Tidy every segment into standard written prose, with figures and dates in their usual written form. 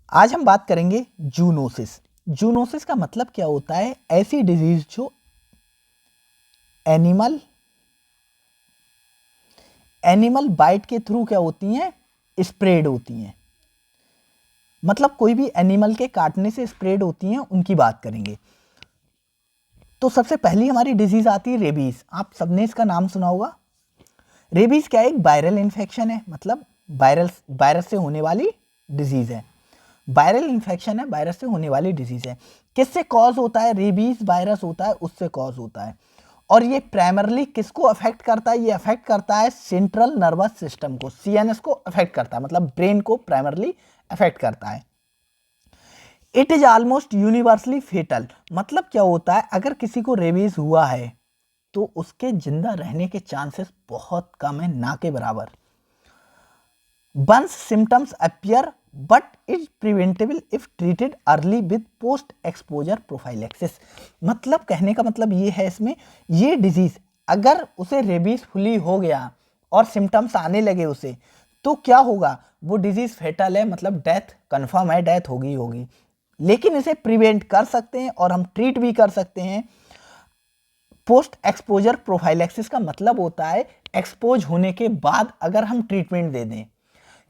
आज हम बात करेंगे जूनोसिस। जूनोसिस का मतलब क्या होता है? ऐसी डिजीज जो एनिमल बाइट के थ्रू क्या होती हैं? स्प्रेड होती हैं। मतलब कोई भी एनिमल के काटने से स्प्रेड होती हैं, उनकी बात करेंगे। तो सबसे पहली हमारी डिजीज आती है रेबीज। आप सबने इसका नाम सुना होगा। रेबीज क्या है? एक वायरल इन्फेक्शन है, मतलब वायरस से होने वाली डिजीज है। वायरल इन्फेक्शन है, वायरस से होने वाली डिजीज है। किससे कॉज होता है? रेबीज वायरस होता है, उससे कॉज होता है। और ये प्राइमरली किसको अफेक्ट करता है? ये अफेक्ट करता है सेंट्रल नर्वस सिस्टम को, सीएनएस को अफेक्ट करता है, मतलब ब्रेन को प्राइमरली अफेक्ट करता है। It is almost universally fatal. मतलब क्या होता है? अगर किसी को रेबीज हुआ है तो उसके जिंदा रहने के चांसेस बहुत कम है, ना के बराबर। Once symptoms appear, but it's preventable if treated early with post exposure prophylaxis। मतलब कहने का मतलब ये है, इसमें ये डिजीज अगर उसे रेबीज फुली हो गया और सिम्टम्स आने लगे उसे, तो क्या होगा? वो डिजीज फेटल है, मतलब डेथ कंफर्म है, डेथ होगी। लेकिन इसे प्रिवेंट कर सकते हैं और हम ट्रीट भी कर सकते हैं। पोस्ट एक्सपोजर प्रोफाइलैक्सिस का मतलब होता है एक्सपोज होने के बाद अगर हम ट्रीटमेंट दे दें।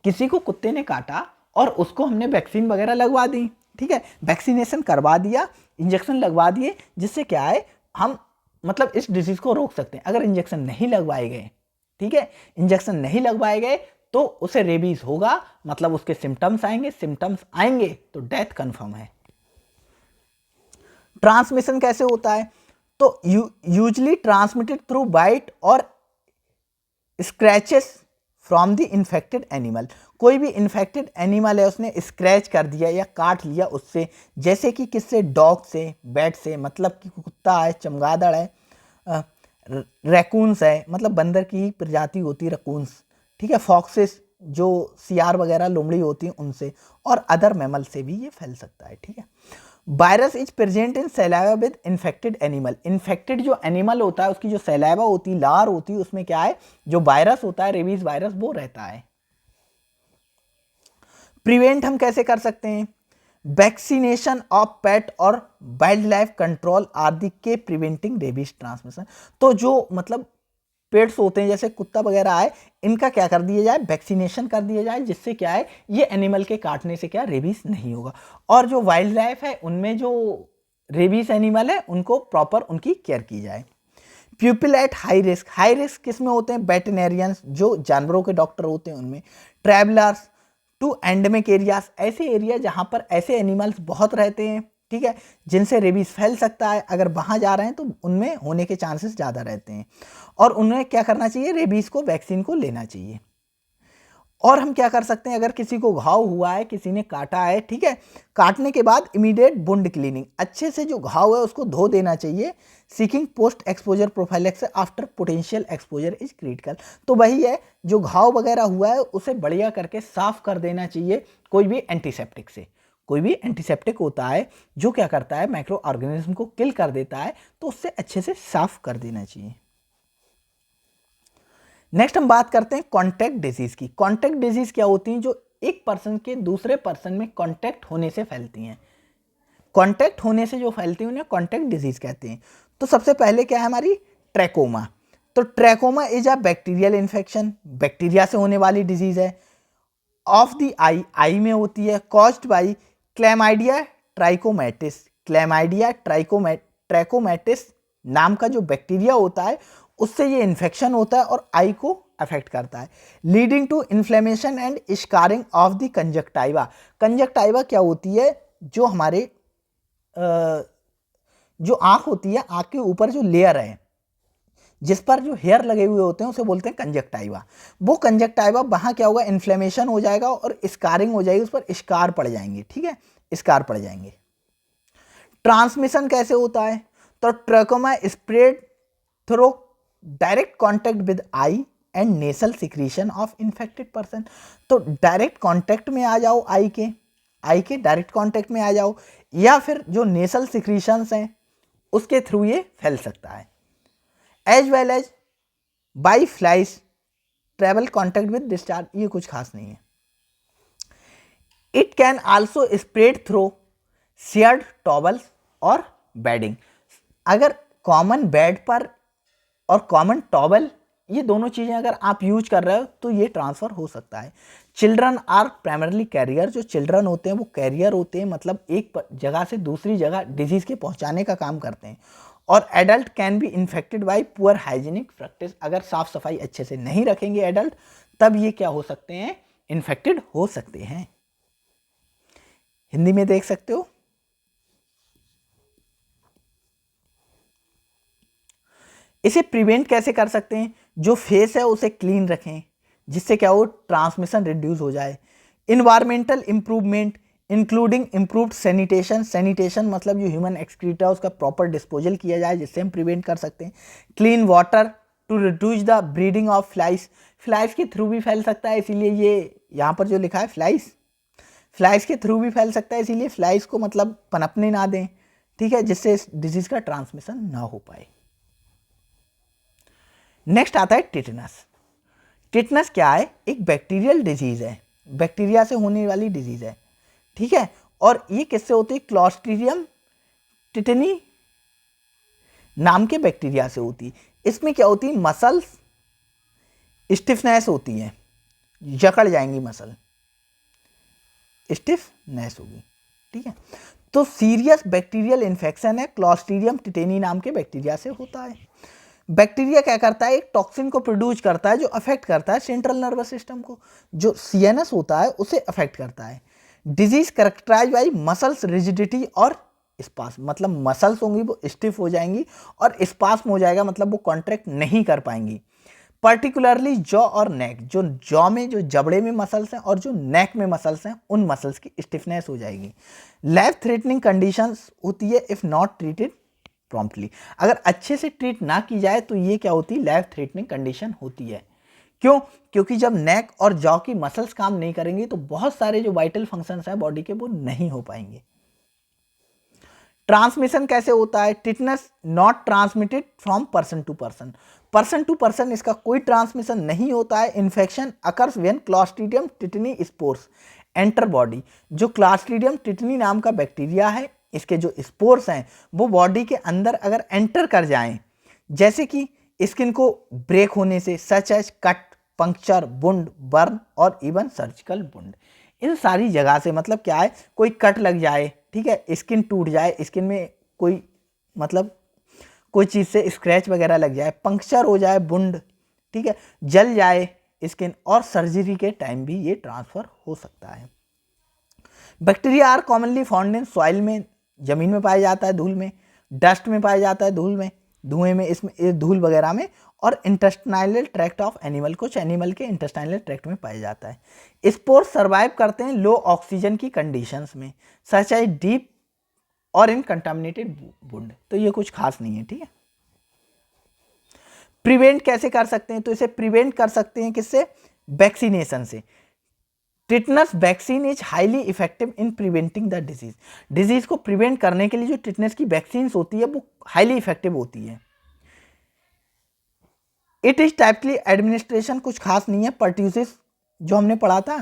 किसी को कुत्ते ने काटा और उसको हमने वैक्सीन वगैरह लगवा दी, ठीक है, वैक्सीनेशन करवा दिया, इंजेक्शन लगवा दिए, जिससे क्या है, हम मतलब इस डिजीज को रोक सकते हैं। अगर इंजेक्शन नहीं लगवाए गए, ठीक है, इंजेक्शन नहीं लगवाए गए तो उसे रेबीज होगा, मतलब उसके सिम्टम्स आएंगे तो डेथ कंफर्म है। ट्रांसमिशन कैसे होता है? तो यूजली ट्रांसमिटेड थ्रू बाइट और scratches from the infected animal. कोई भी इन्फेक्टेड एनिमल है, उसने स्क्रैच कर दिया या काट लिया उससे, जैसे कि किससे? डॉग से, बैट से, मतलब कि कुत्ता है, चमगादड़ है, रैकून्स है, मतलब बंदर की ही प्रजाति होती है रैकून्स, ठीक है, फॉक्सेस जो सियार वगैरह लोमड़ी होती हैं उनसे, और अदर मैमल से भी ये फैल सकता है, ठीक है। Virus is present in saliva with infected animal. Infected जो एनिमल होता है उसकी जो सैलाइवा होती है, लार होती है, उसमें क्या है? जो वायरस होता है, रेबीज वायरस, वो रहता है। प्रिवेंट हम कैसे कर सकते हैं? वैक्सीनेशन ऑफ पेट और वाइल्ड लाइफ कंट्रोल आदि के प्रिवेंटिंग रेबीज ट्रांसमिशन। तो जो मतलब पेट्स होते हैं जैसे कुत्ता वगैरह है, इनका क्या कर दिया जाए? वैक्सीनेशन कर दिया जाए, जिससे क्या है, ये एनिमल के काटने से क्या रेबीज नहीं होगा। और जो वाइल्ड लाइफ है उनमें जो रेबीज एनिमल है उनको प्रॉपर उनकी केयर की जाए। पीपल एट हाई रिस्क किस में होते हैं? वेटरनरियंस, जो जानवरों के डॉक्टर होते हैं उनमें। ट्रैवलर्स टू एंडेमिक एरियाज, ऐसे एरिया जहां पर ऐसे एनिमल्स बहुत रहते हैं, ठीक है, जिनसे रेबीज फैल सकता है, अगर वहां जा रहे हैं तो उनमें होने के चांसेस ज़्यादा रहते हैं। और उन्हें क्या करना चाहिए? रेबीज को वैक्सीन को लेना चाहिए। और हम क्या कर सकते हैं? अगर किसी को घाव हुआ है, किसी ने काटा है, ठीक है, काटने के बाद इमीडिएट वुंड क्लीनिंग, अच्छे से जो घाव है उसको धो देना चाहिए। Seeking post exposure prophylaxis after potential exposure is critical. तो वही है, जो घाव वगैरह हुआ है उसे बढ़िया करके साफ कर देना चाहिए, कोई भी एंटीसेप्टिक से। कोई भी एंटीसेप्टिक होता है जो क्या करता है, माइक्रो ऑर्गेनिज्म को किल कर देता है, तो उससे अच्छे से साफ कर देना चाहिए। नेक्स्ट हम बात करते हैं कॉन्टैक्ट डिजीज की। कॉन्टैक्ट डिजीज क्या होती हैं? जो एक पर्सन के दूसरे पर्सन में कॉन्टैक्ट होने से फैलती हैं। कॉन्टैक्ट होने से जो फैलती हैं उन्हें कॉन्टैक्ट डिजीज कहते हैं। तो सबसे पहले क्या है हमारी? ट्रैकोमा। तो trachoma is a bacterial infection, bacteria से होने वाली डिजीज है। ऑफ द आई, आई में होती है। Caused by chlamydia trachomatis. Chlamydia trachomatis नाम का जो बैक्टीरिया होता है उससे ये इन्फेक्शन होता है और आई को अफेक्ट करता है, leading to inflammation and scarring of the conjunctiva. Conjunctiva क्या होती है? जो हमारे जो आंख होती है, आंख के ऊपर जो लेयर है जिस पर जो हेयर लगे हुए होते हैं उसे बोलते हैं कंजक्टाइवा। वो कंजक्टाइवा वहां क्या होगा? इन्फ्लेमेशन हो जाएगा और स्कारिंग हो जाएगी, उस पर स्कार पड़ जाएंगे, ठीक है, स्कार पड़ जाएंगे। ट्रांसमिशन कैसे होता है? तो trachoma spread through direct contact with I and nasal secretion of infected person. तो डायरेक्ट कॉन्टैक्ट में आ जाओ, आई के डायरेक्ट कॉन्टैक्ट में आ जाओ, या फिर जो नेसल सिक्रीशंस हैं उसके थ्रू ये फैल सकता है। As well as by flies travel contact with discharge, ये कुछ खास नहीं है। It can also spread through shared towels और बेडिंग। अगर कॉमन बेड पर और कॉमन टॉवल, ये दोनों चीज़ें अगर आप यूज कर रहे हो तो ये ट्रांसफ़र हो सकता है। चिल्ड्रन आर प्राइमरली कैरियर, जो चिल्ड्रन होते हैं वो कैरियर होते हैं, मतलब एक जगह से दूसरी जगह डिजीज़ के पहुंचाने का काम करते हैं। और adult can be infected by poor hygienic practice, अगर साफ सफाई अच्छे से नहीं रखेंगे एडल्ट, तब ये क्या हो सकते हैं, इन्फेक्टेड हो सकते हैं। हिंदी में देख सकते हो। इसे प्रिवेंट कैसे कर सकते हैं, जो फेस है उसे क्लीन रखें, जिससे क्या हो, ट्रांसमिशन रिड्यूस हो जाए। Environmental improvement including improved sanitation, sanitation मतलब जो ह्यूमन एक्सक्रीटा है उसका प्रॉपर डिस्पोजल किया जाए, जिससे हम प्रिवेंट कर सकते हैं। Clean water to reduce the breeding of flies, flies के थ्रू भी फैल सकता है, इसीलिए ये यहाँ पर जो लिखा है फ्लाइज, फ्लाइज के थ्रू भी फैल सकता है, इसीलिए फ्लाइज को मतलब पनपने ना दें, ठीक है, जिससे इस डिजीज का ट्रांसमिशन ना हो पाए। नेक्स्ट आता है टिटनस। टिटनस क्या है, एक बैक्टीरियल डिजीज है, बैक्टीरिया से होने वाली डिजीज है, ठीक है। और ये किससे होती है, क्लॉस्ट्रीडियम टिटनी नाम के बैक्टीरिया से होती है। इसमें क्या होती है, मसल्स स्टिफनेस होती है, जकड़ जाएंगी मसल, स्टिफनेस होगी, ठीक है। तो सीरियस बैक्टीरियल इन्फेक्शन है, क्लॉस्ट्रीडियम टिटेनी नाम के बैक्टीरिया से होता है। बैक्टीरिया क्या करता है, एक टॉक्सिन को प्रोड्यूस करता है जो अफेक्ट करता है सेंट्रल नर्वस सिस्टम को, जो सीएनएस होता है उसे अफेक्ट करता है। Disease characterize by muscles rigidity और स्पास्म, मतलब मसल्स होंगी वो स्टिफ हो जाएंगी और स्पास्म हो जाएगा, मतलब वो कॉन्ट्रैक्ट नहीं कर पाएंगी। पर्टिकुलरली जॉ और नेक, जो जॉ में जो जबड़े में मसल्स हैं और जो नेक में मसल्स हैं, उन मसल्स की स्टिफनेस हो जाएगी। लाइफ थ्रेटनिंग कंडीशंस होती है इफ नॉट ट्रीटेड प्रॉम्प्टली, अगर अच्छे से ट्रीट ना की जाए तो ये क्या होती है, लाइफ थ्रेटनिंग कंडीशन होती है। क्यों, क्योंकि जब नेक और जॉ की मसल्स काम नहीं करेंगे तो बहुत सारे जो वाइटल फंक्शंस हैं बॉडी के वो नहीं हो पाएंगे। ट्रांसमिशन कैसे होता है, tetanus not transmitted from person to person इसका कोई ट्रांसमिशन नहीं होता है। Infection occurs when clostridium tetani spores enter body, जो क्लॉस्ट्रीडियम टिटनी नाम का बैक्टीरिया है, इसके जो स्पोर्स हैं वो बॉडी के अंदर अगर एंटर कर जाएं, जैसे कि स्किन को ब्रेक होने से, such as cut, puncture, wound, burn और इवन सर्जिकल वुंड, इन सारी जगह से, मतलब क्या है, कोई कट लग जाए, ठीक है, स्किन टूट जाए, स्किन में कोई मतलब कोई चीज़ से स्क्रैच वगैरह लग जाए, पंक्चर हो जाए वुंड, ठीक है, जल जाए स्किन, और सर्जरी के टाइम भी ये ट्रांसफर हो सकता है। Bacteria are commonly found in soil में, जमीन में पाया जाता है, धूल में, डस्ट में पाया जाता है, धूल में, धुएं में, इसमें धूल वगैरह में, और इंटेस्टाइनल ट्रैक्ट ऑफ एनिमल, कुछ एनिमल के इंटेस्टाइनल ट्रैक्ट में पाया जाता है। स्पोर्स सर्वाइव करते हैं लो ऑक्सीजन की कंडीशंस में, सच एज डीप और इन कंटामिनेटेड वुंड, तो ये कुछ खास नहीं है, ठीक है। प्रिवेंट कैसे कर सकते हैं, तो इसे प्रिवेंट कर सकते हैं किससे, वैक्सीनेशन से। Tetanus vaccine is highly effective in preventing the disease, disease को प्रिवेंट करने के लिए जो टिटनस की वैक्सीन होती है वो हाईली इफेक्टिव होती है। इट इज टाइपली एडमिनिस्ट्रेशन, कुछ खास नहीं है, पर्ट्यूसिस जो हमने पढ़ा था,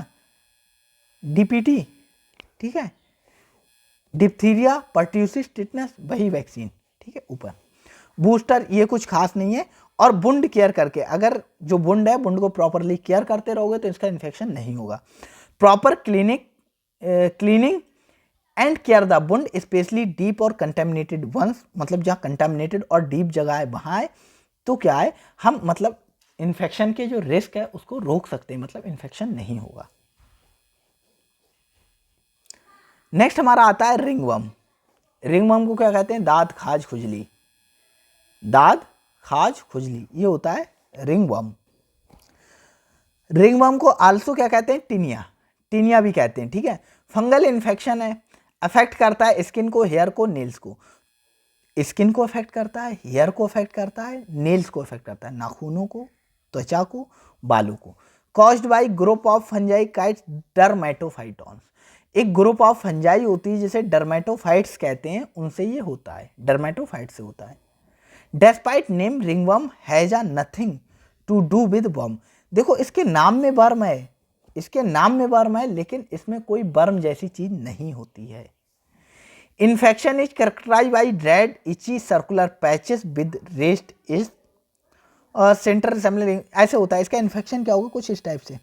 डीपीटी, ठीक है, डिप्थीरिया, पर्ट्यूसिस, टिटनस, वही वैक्सीन, ठीक है, ऊपर। बूस्टर ये कुछ खास नहीं है, और वुंड केयर करके, अगर जो वुंड है वुंड को प्रॉपरली केयर करते रहोगे तो इसका इन्फेक्शन नहीं होगा। Proper cleaning and care the wound specially deep और कंटेमिनेटेड वंस, मतलब जहाँ कंटेमिनेटेड और डीप जगह है वहाँ है, तो क्या है, हम मतलब इन्फेक्शन के जो रिस्क है उसको रोक सकते हैं, मतलब इन्फेक्शन नहीं होगा। नेक्स्ट हमारा आता है रिंगवर्म। रिंगवर्म को क्या कहते हैं, दाद खाज खुजली, दाद खाज खुजली, ये होता है रिंगवर्म। रिंगवर्म को आल्सो क्या कहते हैं, टिनिया, टिनिया भी कहते हैं, ठीक है। फंगल इन्फेक्शन है, अफेक्ट करता है स्किन को, हेयर को, नेल्स को, स्किन को अफेक्ट करता है, हेयर को अफेक्ट करता है, नेल्स को अफेक्ट करता है, नाखूनों को, त्वचा को, बालों को। Caused by group of fungi kites dermatophytes, एक ग्रुप ऑफ फंजाई होती है जिसे डर्मेटोफाइट्स कहते हैं, उनसे ये होता है, डर्मेटोफाइट से होता है। Despite name ringworm has a nothing to do with worm, देखो इसके नाम में वर्म है, इसके नाम में वर्म है लेकिन इसमें कोई वर्म जैसी चीज नहीं होती है। Infection is characterize by red itchy circular patches with rest is centre similar, ऐसे होता है। इसका इन्फेक्शन क्या होगा, कुछ इस टाइप से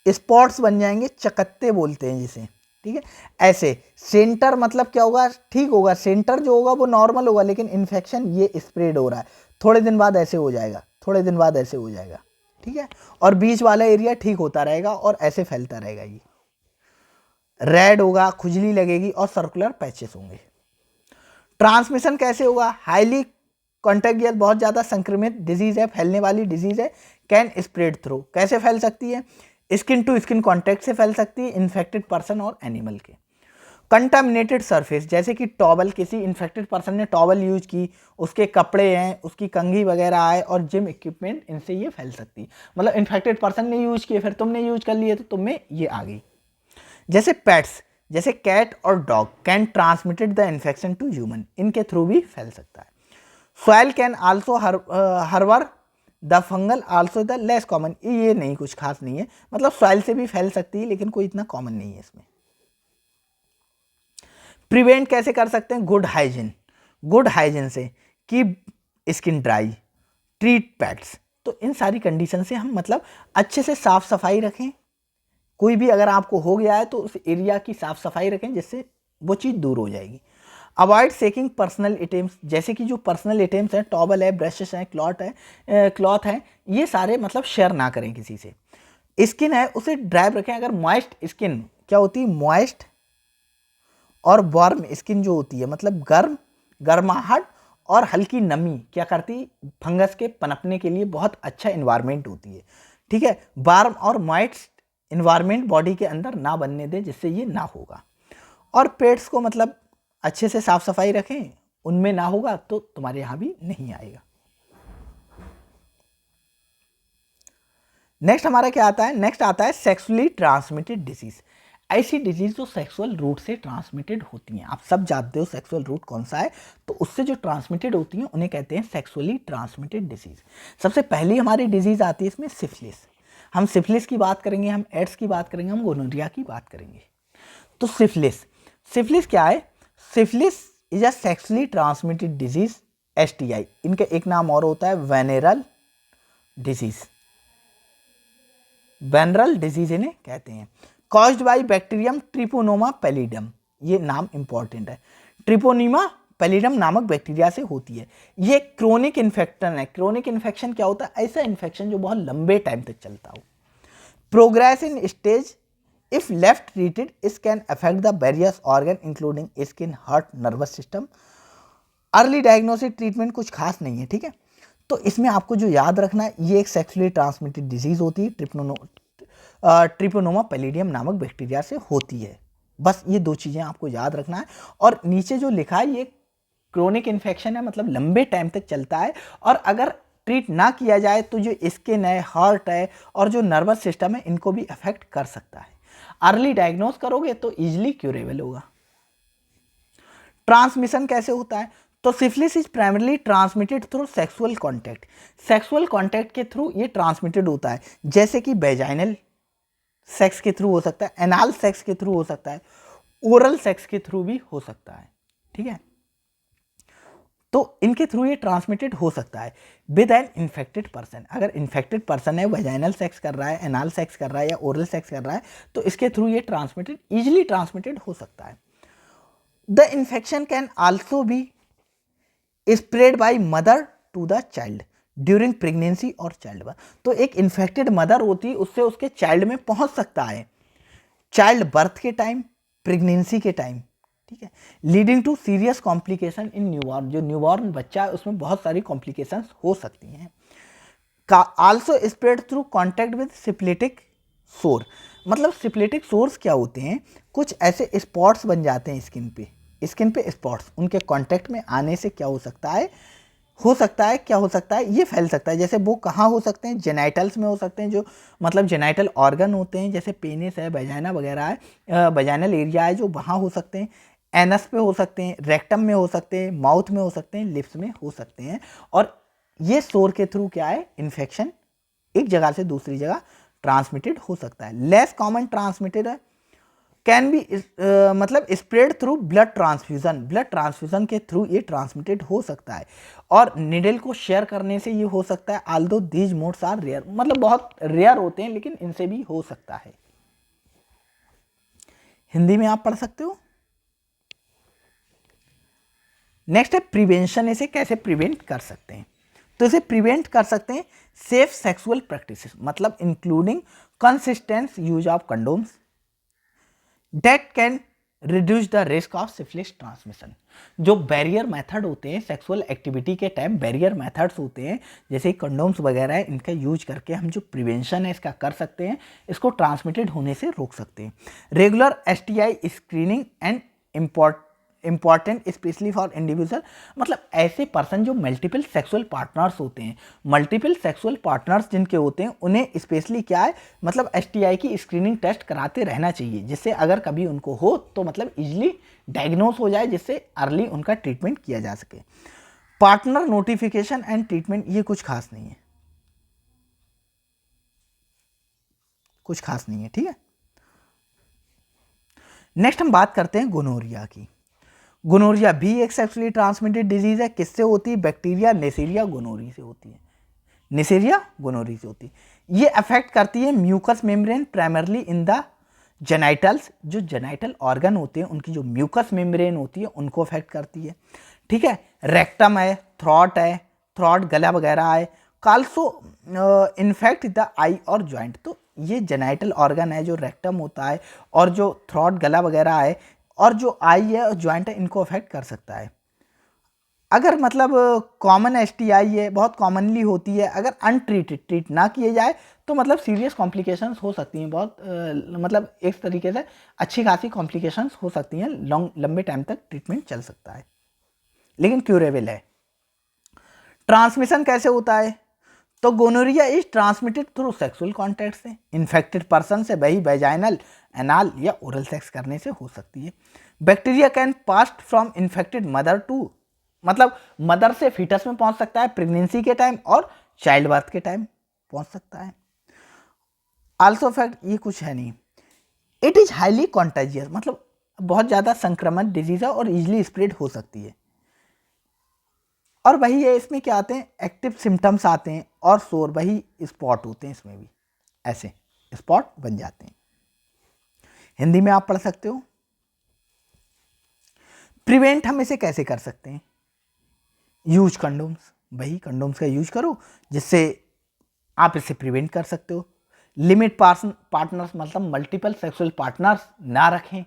स्पॉट्स बन जाएंगे, चकत्ते बोलते हैं जिसे, ठीक है। ऐसे सेंटर मतलब क्या होगा, ठीक होगा, सेंटर जो होगा वो नॉर्मल होगा, लेकिन इन्फेक्शन ये स्प्रेड हो रहा है, थोड़े दिन बाद ऐसे हो जाएगा, थोड़े दिन बाद ऐसे हो जाएगा, ठीक है। और बीच वाला एरिया ठीक होता रहेगा और ऐसे फैलता रहेगा, ये रेड होगा, खुजली लगेगी और सर्कुलर पैचेस होंगे। ट्रांसमिशन कैसे होगा, हाईली कॉन्टेगियस, बहुत ज़्यादा संक्रमित डिजीज है, फैलने वाली डिजीज है। कैन स्प्रेड थ्रू, कैसे फैल सकती है, स्किन टू स्किन कॉन्टैक्ट से फैल सकती है, इन्फेक्टेड पर्सन और एनिमल के। कंटामिनेटेड सरफेस, जैसे कि टॉवल, किसी इन्फेक्टेड पर्सन ने टॉवल यूज की, उसके कपड़े हैं, उसकी कंघी वगैरह आए और जिम इक्विपमेंट, इनसे ये फैल सकती है। मतलब इन्फेक्टेड पर्सन ने यूज किए, फिर तुमने यूज कर लिए तो तुम में ये आ गई। जैसे पेट्स, जैसे कैट और dog can transmitted the infection to human, इनके थ्रू भी फैल सकता है। Soil can also harbour the fungal also the less common, ये नहीं, कुछ खास नहीं है, मतलब सॉइल से भी फैल सकती है लेकिन कोई इतना कॉमन नहीं है इसमें। प्रिवेंट कैसे कर सकते हैं, गुड हाइजीन, गुड हाइजीन से, keep skin dry, treat pets. तो इन सारी कंडीशन से हम मतलब अच्छे से साफ सफाई रखें, कोई भी अगर आपको हो गया है तो उस एरिया की साफ सफाई रखें जिससे वो चीज़ दूर हो जाएगी। अवॉइड शेकिंग पर्सनल आइटम्स, जैसे कि जो पर्सनल आइटम्स हैं, टॉवल है, ब्रशेस हैं, क्लॉथ है, ये सारे मतलब शेयर ना करें किसी से। स्किन है उसे ड्राई रखें, अगर मॉइस्ट स्किन क्या होती है, मॉइस्ट और वार्म स्किन जो होती है, मतलब गर्माहट और हल्की नमी क्या करती, फंगस के पनपने के लिए बहुत अच्छा इन्वायरमेंट होती है, ठीक है। वार्म और मॉइस्ट इन्वायरमेंट बॉडी के अंदर ना बनने दें जिससे ये ना होगा। और पेट्स को मतलब अच्छे से साफ सफाई रखें, उनमें ना होगा तो तुम्हारे यहां भी नहीं आएगा। नेक्स्ट हमारा क्या आता है, नेक्स्ट आता है सेक्सुअली ट्रांसमिटेड डिजीज। ऐसी डिजीज जो सेक्सुअल रूट से ट्रांसमिटेड होती हैं, आप सब जानते हो सेक्सुअल रूट कौन सा है, तो उससे जो ट्रांसमिटेड होती हैं उन्हें कहते हैं सेक्सुअली ट्रांसमिटेड डिजीज। सबसे पहली हमारी डिजीज आती है इसमें सिफिलिस। हम सिफिलिस की बात करेंगे, हम एड्स की बात करेंगे, हम गोनोरिया की बात करेंगे। तो सिफिलिस क्या है, syphilis is a sexually transmitted disease, STI। इनका एक नाम और होता है वेनेरल डिजीज, वेनरल डिजीज इन्हें कहते हैं। कॉज्ड बाय बैक्टीरियम ट्रिपोनोमा पैलिडम, ये नाम इंपॉर्टेंट है, ट्रिपोनिमा पैलिडम नामक बैक्टीरिया से होती है। ये क्रोनिक इन्फेक्शन है। क्रोनिक इन्फेक्शन क्या होता है, ऐसा इन्फेक्शन जो बहुत लंबे टाइम तक चलता हो। Progress in stage if left treated this can affect the various organ including skin, heart, nervous system. Early diagnosis treatment कुछ खास नहीं है, ठीक है। तो इसमें आपको जो याद रखना है, ये एक सेक्सुअली ट्रांसमिटेड डिजीज होती है, ट्रिपोनोमा पैलिडियम नामक बैक्टीरिया से होती है। बस ये दो चीज़ें आपको याद रखना है। और नीचे जो लिखा है ये क्रोनिक इन्फेक्शन है, मतलब लंबे टाइम तक चलता है, और अगर ट्रीट ना किया जाए तो जो स्किन है, हार्ट है और जो नर्वस सिस्टम है, इनको भी अफेक्ट कर सकता है। अर्ली डायग्नोज करोगे तो इजीली क्यूरेबल होगा। ट्रांसमिशन कैसे होता है, तो syphilis is primarily transmitted through sexual contact. Sexual contact के थ्रू ये ट्रांसमिटेड होता है, जैसे कि वेजाइनल सेक्स के थ्रू हो सकता है, एनाल सेक्स के थ्रू हो सकता है, ओरल सेक्स के थ्रू भी हो सकता है, ठीक है। तो इनके थ्रू ये ट्रांसमिटेड हो सकता है विद एन इन्फेक्टेड पर्सन। अगर इन्फेक्टेड पर्सन है, वेजाइनल सेक्स कर रहा है, एनाल सेक्स कर रहा है या ओरल सेक्स कर रहा है, तो इसके थ्रू ये ट्रांसमिटेड, इजिली ट्रांसमिटेड हो सकता है। The infection can also be spread by mother to the child during pregnancy और चाइल्ड बर्थ। तो एक इन्फेक्टेड मदर होती है, उससे उसके चाइल्ड में पहुंच सकता है, चाइल्ड बर्थ के टाइम, प्रेगनेंसी के टाइम, ठीक है। Leading to serious complication in newborn, जो न्यूबॉर्न बच्चा है उसमें बहुत सारी कॉम्प्लिकेशंस हो सकती हैं। Also spread through contact with syphilitic sore. मतलब सिफिलिटिक सोर्स क्या होते हैं, कुछ ऐसे स्पॉट्स बन जाते हैं स्किन पे स्पॉट्स, उनके कांटेक्ट में आने से क्या हो सकता है, क्या हो सकता है, ये फैल सकता है। जैसे वो कहाँ हो सकते हैं, जेनाइटल्स में हो सकते हैं, जो मतलब जेनाइटल ऑर्गन होते हैं, जैसे पेनिस है, वेजाइना वगैरह है, वेजाइनल एरिया है, जो वहाँ हो सकते हैं, एनस पे हो सकते हैं, रेक्टम में हो सकते हैं, माउथ में हो सकते हैं, लिप्स में हो सकते हैं। और ये सोर के थ्रू क्या है, इन्फेक्शन एक जगह से दूसरी जगह ट्रांसमिटेड हो सकता है। लेस कॉमन ट्रांसमिटेड है, कैन बी मतलब spread through blood transfusion, blood transfusion के थ्रू ये ट्रांसमिटेड हो सकता है, और निडल को शेयर करने से ये हो सकता है। Although these modes are rare, मतलब बहुत रेयर होते हैं लेकिन इनसे भी हो सकता है। हिंदी में आप पढ़ सकते हो। नेक्स्ट है प्रिवेंशन, इसे कैसे प्रिवेंट कर सकते हैं। तो इसे प्रिवेंट कर सकते हैं सेफ सेक्सुअल प्रैक्टिसेस, मतलब including consistent use of condoms that can reduce the risk of syphilis transmission. जो बैरियर मेथड होते हैं सेक्सुअल एक्टिविटी के टाइम, बैरियर मेथड्स होते हैं जैसे कंडोम्स वगैरह है, इनका यूज करके हम जो प्रिवेंशन है इसका कर सकते हैं, इसको ट्रांसमिटेड होने से रोक सकते हैं। Regular STI screening and important specially for individual, मतलब ऐसे पर्सन जो मल्टीपल सेक्सुअल पार्टनर्स होते हैं, मल्टीपल सेक्सुअल पार्टनर्स जिनके होते हैं उन्हें स्पेशली क्या है, मतलब एसटीआई की स्क्रीनिंग टेस्ट कराते रहना चाहिए, जिससे अगर कभी उनको हो तो मतलब इजीली डायग्नोस हो जाए, जिससे अर्ली उनका ट्रीटमेंट किया जा सके। पार्टनर नोटिफिकेशन एंड ट्रीटमेंट, ये कुछ खास नहीं है, कुछ खास नहीं है, ठीक है। नेक्स्ट हम बात करते हैं गोनोरिया की। गोनोरिया भी एक सेक्सुअली ट्रांसमिटेड डिजीज है। किससे होती है? बैक्टीरिया नेसेरिया गोनोरी से होती है, नेसेरिया गोनोरी से होती है। ये अफेक्ट करती है mucous membrane primarily in the genitals, जो जेनाइटल ऑर्गन होते हैं उनकी जो म्यूकस मेम्ब्रेन होती है उनको अफेक्ट करती है, ठीक है। रेक्टम है, थ्रॉट है, थ्रॉट गला वगैरह है, काल्सो इन्फेक्ट द आई और जॉइंट। तो ये जेनाइटल ऑर्गन है जो रेक्टम होता है और जो थ्रॉट गला वगैरह है और जो आई है और ज्वाइंट है, इनको अफेक्ट कर सकता है। अगर मतलब कॉमन एसटीआई है, बहुत कॉमनली होती है, अगर अनट्रीटेड, ट्रीट ना किए जाए तो मतलब सीरियस कॉम्प्लिकेशंस हो सकती हैं, बहुत मतलब एक तरीके से अच्छी खासी कॉम्प्लिकेशंस हो सकती हैं, लंबे टाइम तक ट्रीटमेंट चल सकता है लेकिन क्यूरेबल है। ट्रांसमिशन कैसे होता है? तो gonorrhoea is transmitted through sexual contact से, इन्फेक्टेड पर्सन से वही वेजाइनल, एनाल या ओरल सेक्स करने से हो सकती है। Bacteria can pass from infected mother to, मतलब मदर से फीटस में पहुंच सकता है प्रेगनेंसी के टाइम और चाइल्ड बर्थ के टाइम पहुंच सकता है। आल्सो फैक्ट, ये कुछ है नहीं। इट इज हाईली कॉन्टेजियस, मतलब बहुत ज़्यादा संक्रमण डिजीज है और इजिली स्प्रेड हो सकती है। और वही है, इसमें क्या आते हैं, एक्टिव सिम्टम्स आते हैं और शोर, वही स्पॉट होते हैं, इसमें भी ऐसे स्पॉट बन जाते हैं। हिंदी में आप पढ़ सकते हो। प्रिवेंट हम इसे कैसे कर सकते हैं? यूज कंडोम्स, वही कंडोम्स का यूज करो जिससे आप इसे प्रिवेंट कर सकते हो। लिमिट पार्टनर्स, मतलब मल्टीपल सेक्सुअल पार्टनर्स ना रखें,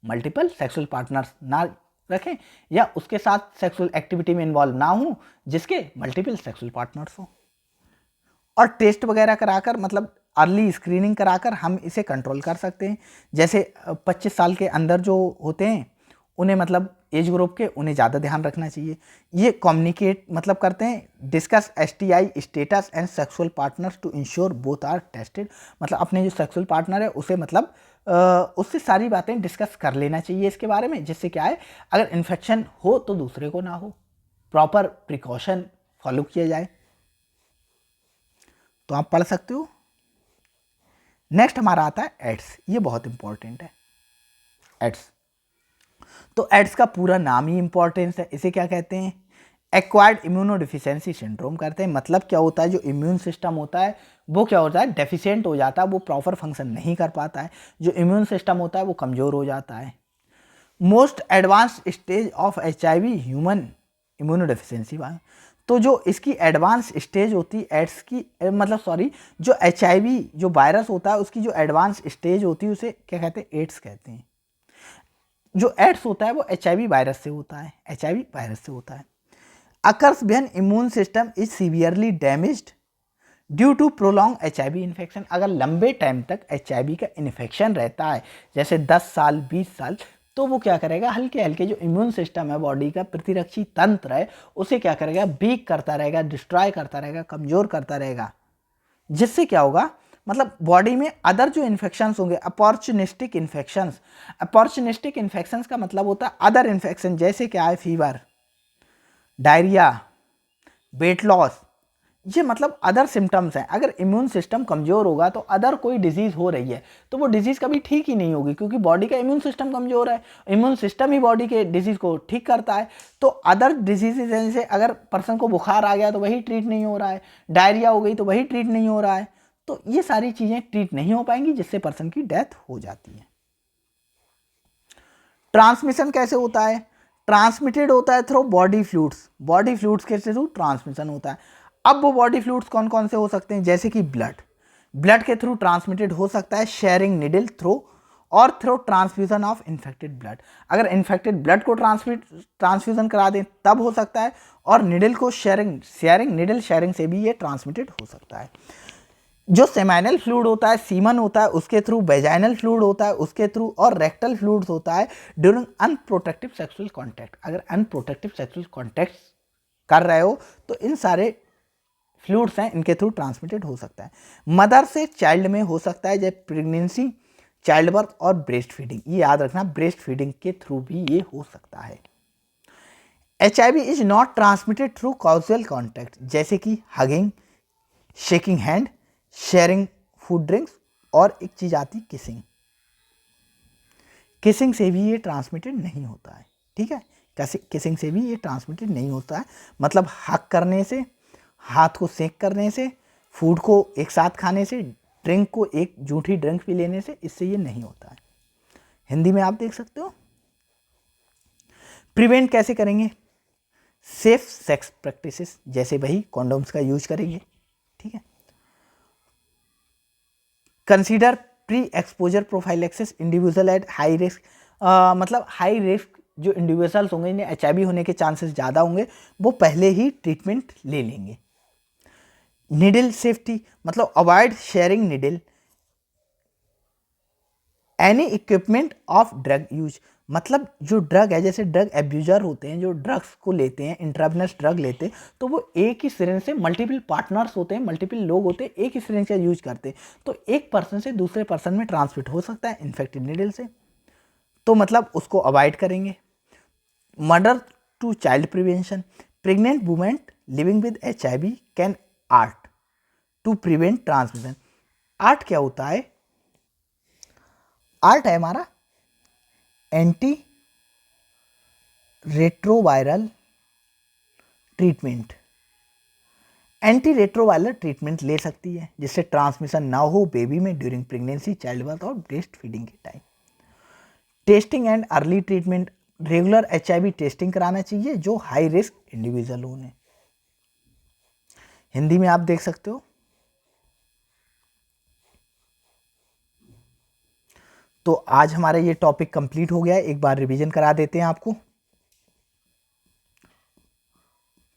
मल्टीपल सेक्सुअल पार्टनर्स ना रखें या उसके साथ सेक्सुअल एक्टिविटी में इन्वॉल्व ना हो जिसके मल्टीपल सेक्सुअल पार्टनर्स हो। और टेस्ट वगैरह कराकर, मतलब अर्ली स्क्रीनिंग कराकर हम इसे कंट्रोल कर सकते हैं। जैसे 25 साल के अंदर जो होते हैं उन्हें, मतलब एज ग्रुप के, उन्हें ज़्यादा ध्यान रखना चाहिए। ये कम्युनिकेट मतलब करते हैं, discuss STI status and sexual partners to ensure both are tested, मतलब अपने जो सेक्सुअल पार्टनर है उसे मतलब उससे सारी बातें डिस्कस कर लेना चाहिए इसके बारे में, जिससे क्या है, अगर इन्फेक्शन हो तो दूसरे को ना हो, प्रॉपर प्रिकॉशन फॉलो किया जाए। तो आप पढ़ सकते हो। नेक्स्ट हमारा आता है एड्स, ये बहुत इंपॉर्टेंट है एड्स। तो एड्स का पूरा नाम ही इंपॉर्टेंस है। इसे क्या कहते हैं? एक्वायर्ड इम्यूनोडिफिशियंसी सिंड्रोम करते हैं। मतलब क्या होता है, जो इम्यून सिस्टम होता है वो क्या होता है, डेफिशिएंट हो जाता है, वो प्रॉपर फंक्शन नहीं कर पाता है, जो इम्यून सिस्टम होता है वो कमज़ोर हो जाता है। Most advance stage of HIV human immunodeficiency. तो जो इसकी एडवांस स्टेज होती है एड्स की, मतलब सॉरी, जो HIV जो वायरस होता है उसकी जो एडवांस स्टेज होती है उसे क्या कहते हैं? एड्स कहते हैं। जो एड्स होता है वो HIV वायरस से होता है, HIV वायरस से होता है। Occurs when immune system is severely damaged due to prolong HIV infection. अगर लंबे टाइम तक HIV का इन्फेक्शन रहता है, जैसे 10 साल 20 साल, तो वो क्या करेगा, हल्के हल्के जो इम्यून सिस्टम है, बॉडी का प्रतिरक्षी तंत्र है, उसे क्या करेगा, वीक करता रहेगा, डिस्ट्रॉय करता रहेगा, कमज़ोर करता रहेगा, जिससे क्या होगा, मतलब बॉडी में अदर जो इन्फेक्शंस होंगे, अपॉर्चुनिस्टिक इन्फेक्शंस। अपॉर्चुनिस्टिक इन्फेक्शंस का मतलब होता है अदर इन्फेक्शन, जैसे क्या है, फीवर, डायरिया, वेट लॉस, ये मतलब अदर सिम्टम्स हैं। अगर इम्यून सिस्टम कमज़ोर होगा तो अदर कोई डिजीज़ हो रही है तो वो डिजीज़ कभी ठीक ही नहीं होगी, क्योंकि बॉडी का इम्यून सिस्टम कमज़ोर है। इम्यून सिस्टम ही बॉडी के डिजीज़ को ठीक करता है। तो अदर डिजीज़ जैसे अगर पर्सन को बुखार आ गया तो वही ट्रीट नहीं हो रहा है, डायरिया हो गई तो वही ट्रीट नहीं हो रहा है, तो ये सारी चीज़ें ट्रीट नहीं हो पाएंगी, जिससे पर्सन की डेथ हो जाती है। ट्रांसमिशन कैसे होता है? ट्रांसमिटेड होता है through body fluids. Body fluids के थ्रू ट्रांसमिशन होता है। अब वो बॉडी फ्लूइड्स कौन कौन से हो सकते हैं? जैसे कि ब्लड के थ्रू ट्रांसमिटेड हो सकता है, शेयरिंग निडल थ्रू, और through transfusion of infected blood. अगर इन्फेक्टेड ब्लड को ट्रांसफ्यूजन करा दें तब हो सकता है, और निडल को निडल शेयरिंग से भी ये ट्रांसमिटेड हो सकता है। जो सेमाइनल फ्लूइड होता है, सीमन होता है, उसके थ्रू, वेजाइनल फ्लूइड होता है उसके थ्रू, और रेक्टल फ्लूइड्स होता है ड्यूरिंग अनप्रोटेक्टिव सेक्सुअल कॉन्टैक्ट। अगर अनप्रोटेक्टिव सेक्सुअल कॉन्टैक्ट कर रहे हो तो इन सारे फ्लूइड्स हैं, इनके थ्रू ट्रांसमिटेड हो सकता है। मदर से चाइल्ड में हो सकता है, जैसे प्रेगनेंसी, चाइल्ड बर्थ और ब्रेस्ट फीडिंग। ये याद रखना, ब्रेस्ट फीडिंग के थ्रू भी ये हो सकता है। HIV is not transmitted through casual contact, जैसे कि hugging, shaking hand, sharing food drinks, और एक चीज आती किसिंग। किसिंग से भी ये ट्रांसमिटेड नहीं होता है, ठीक है। किसिंग से भी ये ट्रांसमिटेड नहीं होता है, मतलब हक करने से, हाथ को सेक करने से, फूड को एक साथ खाने से, ड्रिंक को एक जूठी ड्रिंक भी लेने से, इससे ये नहीं होता है। हिंदी में आप देख सकते हो। प्रिवेंट कैसे करेंगे? सेफ सेक्स प्रैक्टिसेस, जैसे वही कॉन्डोम्स का यूज करेंगे, ठीक है। Consider pre exposure prophylaxis individual at high risk, मतलब हाई रिस्क जो इंडिविजुअल्स होंगे, इन्हें HIV होने के चांसेस ज़्यादा होंगे, वो पहले ही ट्रीटमेंट ले लेंगे। निडल सेफ्टी, मतलब avoid sharing needle, any equipment of drug use, मतलब जो ड्रग है, जैसे ड्रग एब्यूजर होते हैं, जो ड्रग्स को लेते हैं, इंट्रावेनस ड्रग लेते हैं, तो वो एक ही सिरिंज से, मल्टीपल पार्टनर्स होते हैं, मल्टीपल लोग होते हैं, एक ही सिरिंज का यूज करते हैं, तो एक पर्सन से दूसरे पर्सन में ट्रांसमिट हो सकता है इन्फेक्टेड निडल से, तो मतलब उसको अवॉइड करेंगे। Mother to child prevention, pregnant women living with HIV can ART to prevent transmission. ART क्या होता है? आर्ट है हमारा anti retroviral treatment. Anti retroviral treatment ले सकती है जिससे ट्रांसमिशन ना हो बेबी में ड्यूरिंग प्रेगनेंसी, चाइल्ड बर्थ और ब्रेस्ट फीडिंग के time. Testing and early treatment, regular HIV testing कराना चाहिए जो हाई रिस्क इंडिविजुअल होने। हिंदी में आप देख सकते हो। तो आज हमारा ये टॉपिक कंप्लीट हो गया है, एक बार रिवीजन करा देते हैं आपको,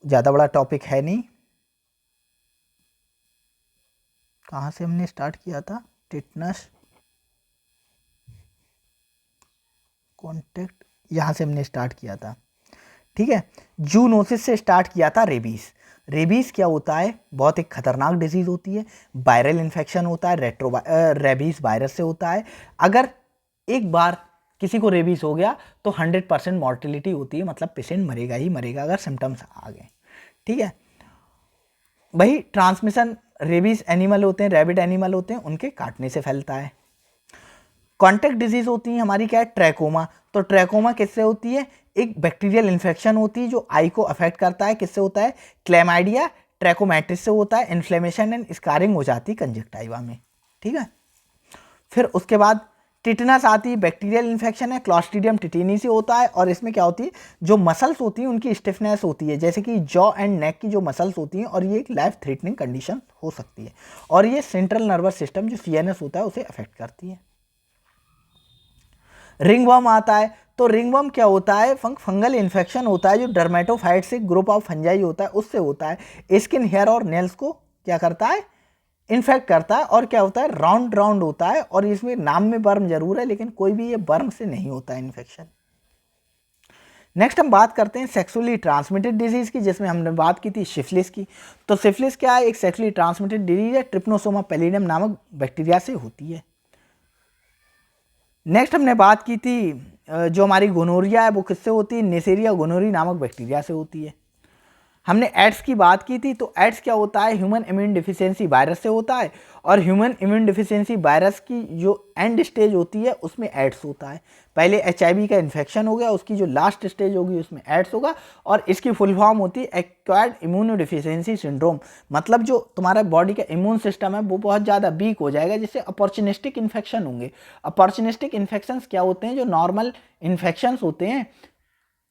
ज़्यादा बड़ा टॉपिक है नहीं। कहाँ से हमने स्टार्ट किया था? टिटनस, कॉन्टेक्ट, यहाँ से हमने स्टार्ट किया था, ठीक है। जूनोसिस से स्टार्ट किया था रेबीज। रेबीज क्या होता है? बहुत एक खतरनाक डिजीज होती है, वायरल इन्फेक्शन होता है, रेबीज वायरस से होता है। अगर एक बार किसी को रेबीज हो गया तो 100% मॉर्टिलिटी होती है, मतलब पेशेंट मरेगा ही मरेगा अगर सिम्टम्स आ गए, ठीक है। वही ट्रांसमिशन रेबीज एनिमल होते हैं, रैबिट एनिमल होते हैं, उनके काटने से फैलता है। कॉन्टैक्ट डिजीज होती है हमारी, क्या है? ट्रैकोमा। तो ट्रैकोमा किससे होती है? एक बैक्टीरियल इन्फेक्शन होती है जो आई को अफेक्ट करता है। किससे होता है? क्लेमाइडिया ट्रैकोमैटिस से होता है। इन्फ्लेमेशन एंड स्कारिंग हो जाती है कंजक्टाइवा में, ठीक है। फिर उसके बाद टिटनस आती है, बैक्टीरियल इन्फेक्शन है, क्लॉस्ट्रीडियम टिटेनी से होता है, और इसमें क्या होती है? जो मसल्स होती हैं उनकी स्टिफनेस होती है, जैसे कि जॉ एंड नेक की जो मसल्स होती हैं, और ये एक लाइफ थ्रेटनिंग कंडीशन हो सकती है, और ये सेंट्रल नर्वस सिस्टम जो CNS होता है उसे अफेक्ट करती है। रिंगवर्म आता है, तो रिंगवर्म क्या होता है? फंगल इन्फेक्शन होता है जो डर्मेटोफाइट से ग्रुप ऑफ फंजाई होता है उससे होता है। स्किन, हेयर और नेल्स को क्या करता है? इन्फेक्ट करता है, और क्या होता है? राउंड राउंड होता है, और इसमें नाम में बर्म जरूर है लेकिन कोई भी ये बर्म से नहीं होता है इन्फेक्शन। नेक्स्ट हम बात करते हैं सेक्सुअली ट्रांसमिटेड डिजीज की, जिसमें हमने बात की थी सिफिलिस की। तो सिफिलिस क्या है? एक सेक्सुअली ट्रांसमिटेड डिजीज है, ट्रिप्नोसोमा पैलिडियम नामक बैक्टीरिया से होती है। नेक्स्ट हमने बात की थी जो हमारी गोनोरिया है वो किससे होती है? नेसेरिया गोनोरी नामक बैक्टीरिया से होती है। हमने एड्स की बात की थी, तो एड्स क्या होता है, ह्यूमन इम्यून डिफिशियंसी वायरस से होता है, और ह्यूमन इम्यून डिफिशियंसी वायरस की जो एंड स्टेज होती है उसमें एड्स होता है। पहले HIV का इन्फेक्शन हो गया, उसकी जो लास्ट स्टेज होगी उसमें एड्स होगा, और इसकी फुल फॉर्म होती है एक्वायर्ड इम्यूनोडिफिशियंसी सिंड्रोम। मतलब जो तुम्हारा बॉडी का इम्यून सिस्टम है वो बहुत ज़्यादा वीक हो जाएगा, जिससे अपॉर्चुनिस्टिक इन्फेक्शन होंगे। अपॉर्चुनिस्टिक इन्फेक्शंस क्या होते हैं, जो नॉर्मल इन्फेक्शंस होते हैं,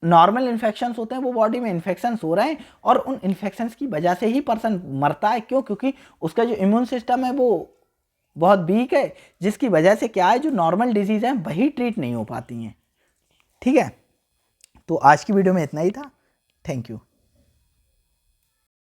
नॉर्मल इन्फेक्शंस होते हैं वो बॉडी में इन्फेक्शंस हो रहे हैं, और उन इन्फेक्शंस की वजह से ही पर्सन मरता है। क्यों? क्योंकि उसका जो इम्यून सिस्टम है वो बहुत वीक है, जिसकी वजह से क्या है, जो नॉर्मल डिजीज़ हैं वही ट्रीट नहीं हो पाती हैं। ठीक है, तो आज की वीडियो में इतना ही था। Thank you.